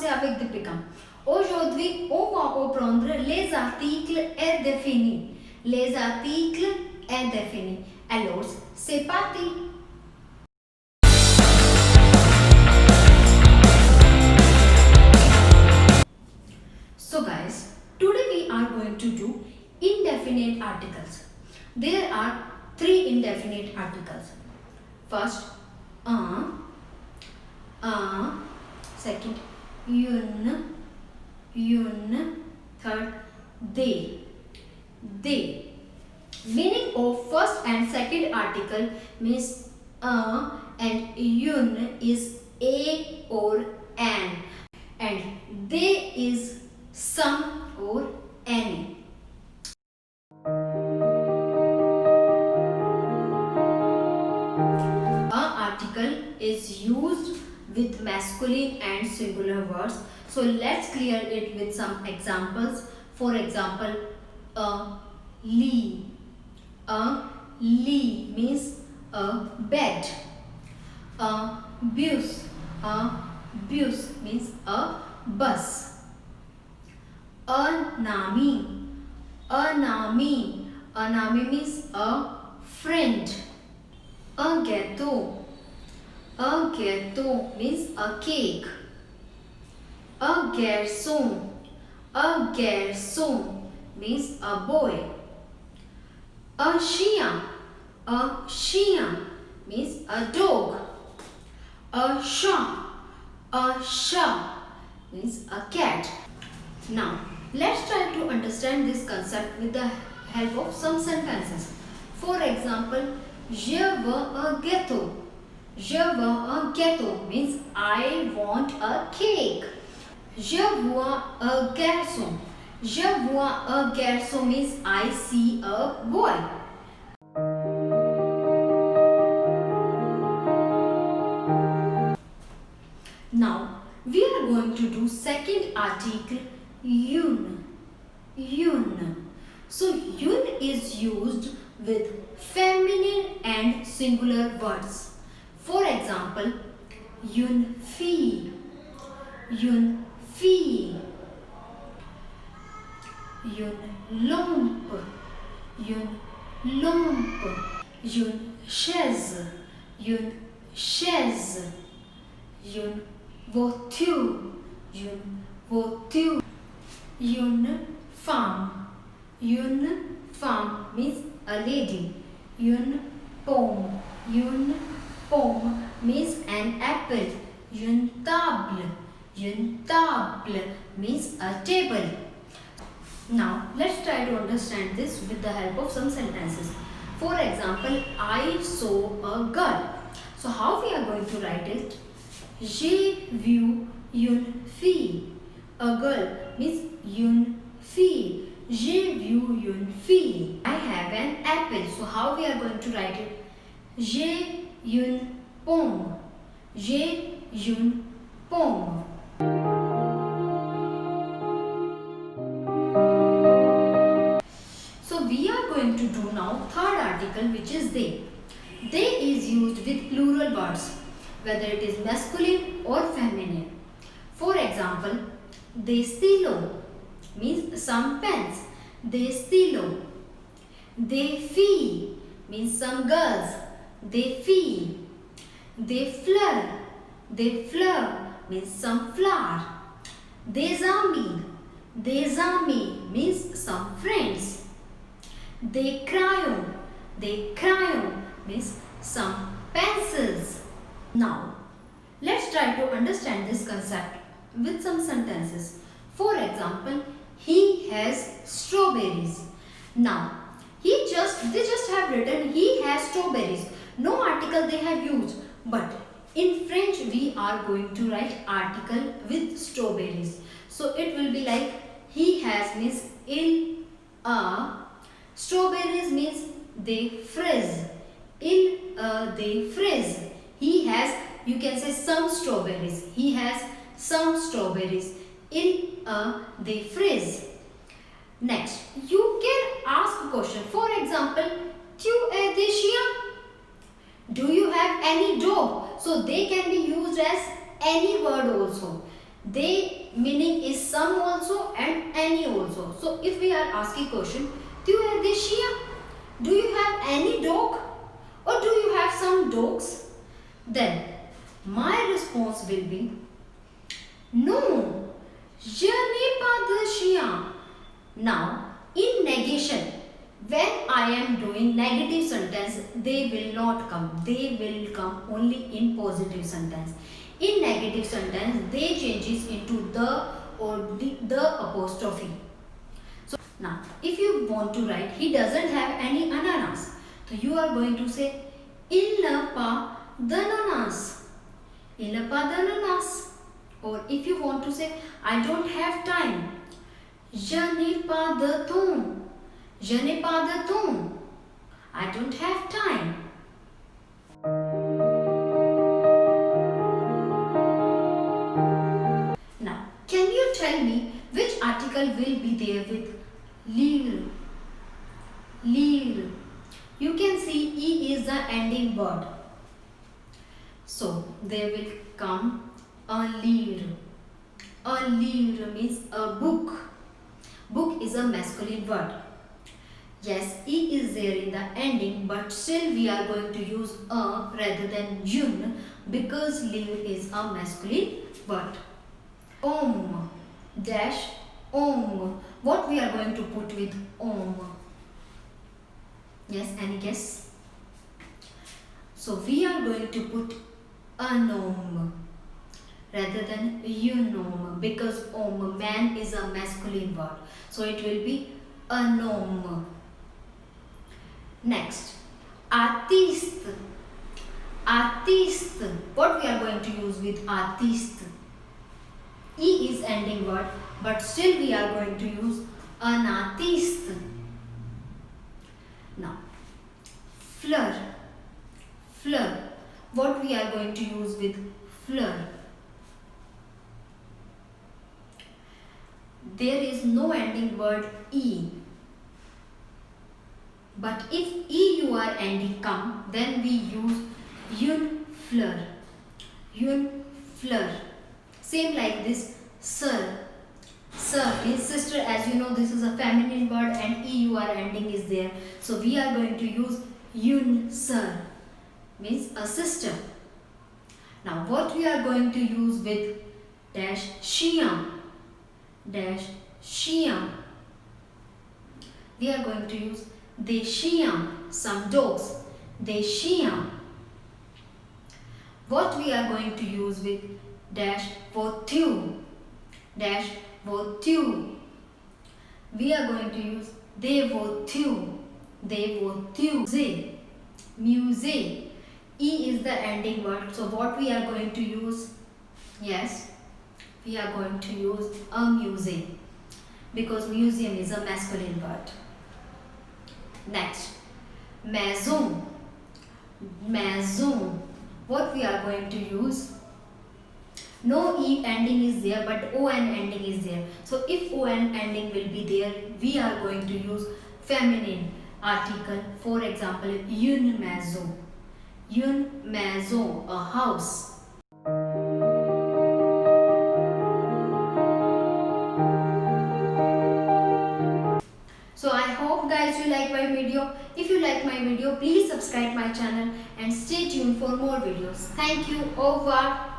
c'est avec Deepika. Aujourd'hui, on va apprendre les articles indéfinis. Les articles indéfinis. Alors, c'est parti. So guys, today we are going to do indefinite articles. There are three indefinite articles. First, second, yun, third, they. Meaning of first and second article means and yun is a or an, and they is some or any. Article is used with masculine and singular words. So let's clear it with some examples. For example, lee. Lee means a bed. Bus. Bus means a bus. Anami. Anami means a friend. A ghetto means a cake. A garçon means a boy. A chien means a dog. A chat means a cat. Now let's try to understand this concept with the help of some sentences. For example, je veux un gâteau. Je veux un gâteau means I want a cake. Je vois un garçon. Je vois un garçon means I see a boy. Now we are going to do second article, yun. So yun is used with feminine and singular words. For example, yun fille, yun lampe, yun chaise, yun voiture, yun femme means a lady. Yun pomme means an apple. Yun table means a table. Now let's try to understand this with the help of some sentences. For example, I saw a girl. So how we are going to write it? J'ai vu une fille. A girl means une fille. J'ai vu une fille. I have an apple. So how we are going to write it? J'ai une pomme. J'ai une pomme. So we are going to do now third article, which is they. They is used with plural words, whether it is masculine or feminine. For example, they stylo means some pens. They stylo. They fille means some girls. They fille. They fleur means some flower. Des amis means some friends. Des crayons means some pencils. Now let's try to understand this concept with some sentences. For example, he has strawberries. Now they just have written he has strawberries. No article they have used, but in French we are going to write article with strawberries. So it will be like he has means il a. Strawberries means des fraises. Il des fraises. He has, you can say some strawberries. He has some strawberries. Il des fraises. Next, you can ask a question. For example, tu as des chiens? Do you have any dog? So they can be used as any word also. They meaning is some also and any also. So if we are asking question, do you have Shia? Do you have any dog? Or do you have some dogs? Then my response will be no, je n'ai pas de chien. Now in negation, when I am doing negative sentence, they will not come. They will come only in positive sentence. In negative sentence, they changes into the or the apostrophe. So now, if you want to write, he doesn't have any ananas. So you are going to say, il n'a pas d'ananas. Il n'a pas d'ananas. Or if you want to say, I don't have time. Je n'ai pas de temps. Je n'ai pas de temps. I don't have time. Now, can you tell me which article will be there with lire? Lire. You can see E is the ending word. So, there will come a lire. A lire means a book. Book is a masculine word. Yes, E is there in the ending, but still we are going to use a rather than yun because lire is a masculine word. Om dash om. What we are going to put with om? Yes, any guess? So we are going to put anom rather than eunom because om, man, is a masculine word. So it will be anom. Next, artiste. Artiste. What we are going to use with artiste? E is ending word, but still we are going to use an artiste. Now, fleur. Fleur. What we are going to use with fleur? There is no ending word E. But if E you are ending come, then we use une fleur. Une fleur. Same like this, sir. Sir means sister. As you know, this is a feminine word and E you are ending is there. So we are going to use une sir. Means a sister. Now what we are going to use with dash chien. Dash chien. We are going to use des chiens, some dogs. Des chiens. What we are going to use with dash voiture. Dash voiture. We are going to use des voitures. Des voitures. Musée. E is the ending word. So what we are going to use? Yes, we are going to use a musée because museum is a masculine word. Next, maison. Maison. What we are going to use? No E ending is there, but ON ending is there. So if ON ending will be there, we are going to use feminine article. For example, une maison. Une maison, a house. So I hope guys you like my video. If you like my video, please subscribe my channel and stay tuned for more videos. Thank you. Au revoir.